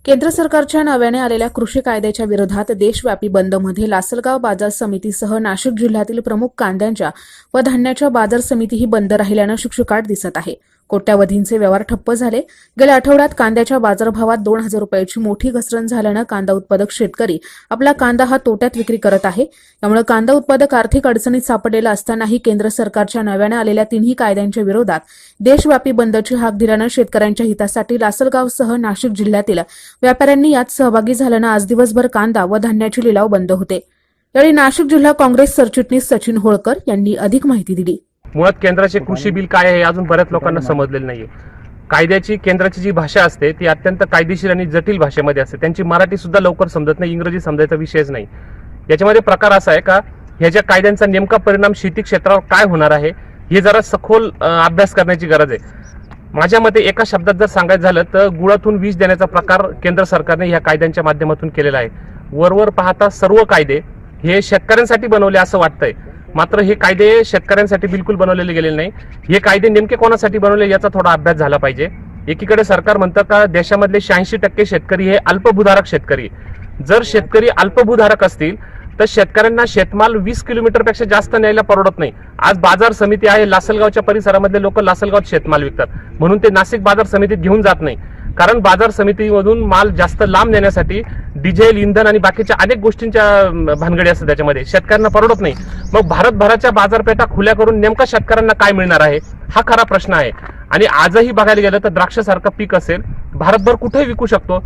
केंद्र सरकारच्या नव्याने आलेल्या कृषी कायद्याच्या विरोधात देशव्यापी बंदमध्ये लासलगाव बाजार समितीसह नाशिक जिल्ह्यातील प्रमुख कांद्याच्या व धान्याच्या बाजार समितीही बंद राहिल्यानं शुकशुकाट दिसत आहे. कोट्यावधींचे व्यवहार ठप्प झाले. गेल्या आठवड्यात कांद्याच्या बाजारभावात 2,000 रुपयाची मोठी घसरण झाल्यानं कांदा उत्पादक शेतकरी आपला कांदा हा तोट्यात विक्री करत आहे. त्यामुळे कांदा उत्पादक आर्थिक अडचणीत सापडलेला असतानाही केंद्र सरकारच्या नव्याने आलेल्या तिन्ही कायद्यांच्या विरोधात देशव्यापी बंदची हाक दिल्यानं शेतकऱ्यांच्या हितासाठी लासलगावसह नाशिक जिल्ह्यातील व्यापाऱ्यांनी यात सहभागी झाल्यानं आज दिवसभर कांदा व धान्याचे लिलाव बंद होते. यावेळी नाशिक जिल्हा काँग्रेस सरचिटणीस सचिन होळकर यांनी अधिक माहिती दिली. मुळात केंद्राचे कृषी बिल काय आहे हे अजून बऱ्याच लोकांना समजलेलं नाहीये. कायद्याची केंद्राची जी भाषा असते ती अत्यंत कायदेशीर आणि जटिल भाषेमध्ये असते. त्यांची मराठी सुद्धा लवकर समजत नाही, इंग्रजी समजायचा विषयच नाही. याच्यामध्ये प्रकार असा आहे का ह्या ज्या कायद्यांचा नेमका परिणाम शेती क्षेत्रावर काय होणार आहे हे जरा सखोल अभ्यास करण्याची गरज आहे. माझ्या मते एका शब्दात जर सांगायचं झालं तर गुळातून विष देण्याचा प्रकार केंद्र सरकारने ह्या कायद्यांच्या माध्यमातून केलेला आहे. वरवर पाहता सर्व कायदे हे शेतकऱ्यांसाठी बनवले असं वाटतंय, मात्र हे कायदे शेतकऱ्यांसाठी बिलकुल बनवलेले गेलेले नाही. हे कायदे नेमके कोणासाठी बनवले याचा थोडा अभ्यास झाला पाहिजे. एकीकडे सरकार म्हणतं का देशामधले 86% शेतकरी हे अल्पभूधारक शेतकरी. जर शेतकरी अल्पभूधारक असतील तर शेतकऱ्यांना शेतमाल 20 किलोमीटरपेक्षा जास्त न्यायला परवडत नाही. आज बाजार समिती आहे, लासलगावच्या परिसरामधले लोक लासलगावात शेतमाल विकतात म्हणून ते नाशिक बाजार समितीत घेऊन जात नाही. कारण बाजार समितीमधून माल जास्त लांब नेण्यासाठी डिझेल, इंधन आणि बाकीच्या अनेक गोष्टींच्या भानगडी असतात, त्याच्यामध्ये शेतकऱ्यांना परवडत नाही. मग भारतभराच्या बाजारपेठा खुल्या करून नेमका शेतकऱ्यांना काय मिळणार आहे हा खरा प्रश्न आहे. आणि आजही बघायला गेलं तर द्राक्षासारखं पीक असेल भारतभर कुठेही विकू शकतो.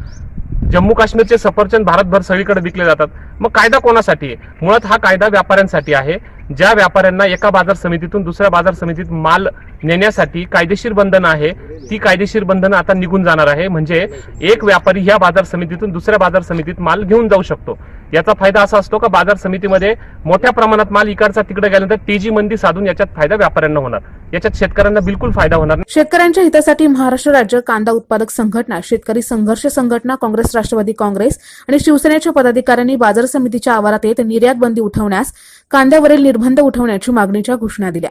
जम्मू काश्मीरचे सफरचंद भारतभर सगळीकडे विकले जातात. मग कायदा कोणासाठी आहे? मुळात हा कायदा व्यापाऱ्यांसाठी आहे. ज्या व्यापाऱ्यांना एका बाजार समितीतून दुसऱ्या बाजार समितीत माल नेण्यासाठी कायदेशीर बंधनं आहे ती कायदेशीर बंधनं आता निघून जाणार आहे. म्हणजे एक व्यापारी ह्या बाजार समितीतून दुसऱ्या बाजार समितीत माल घेऊन जाऊ शकतो. याचा फायदा असा असतो का बाजार समितीमध्ये मोठ्या प्रमाणात माल इकडचा तिकडे गेल्यानंतर तेजी मंदी साधून याच्यात फायदा व्यापाऱ्यांना होणार, याच्यात शेतकऱ्यांना बिलकुल फायदा होणार नाही. शेतकऱ्यांच्या हितासाठी महाराष्ट्र राज्य कांदा उत्पादक संघटना, शेतकरी संघर्ष संघटना, काँग्रेस, राष्ट्रवादी काँग्रेस आणि शिवसेनेच्या पदाधिकाऱ्यांनी बाजार समितीच्या आवारात येत निर्यात बंदी उठवण्यास, कांद्यावरील निर्बंध उठवण्याची मागणीच्या घोषणा दिल्या.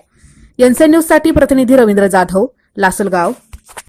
एनसीएन न्यूजसाठी प्रतिनिधी रवींद्र जाधव, लासलगाव.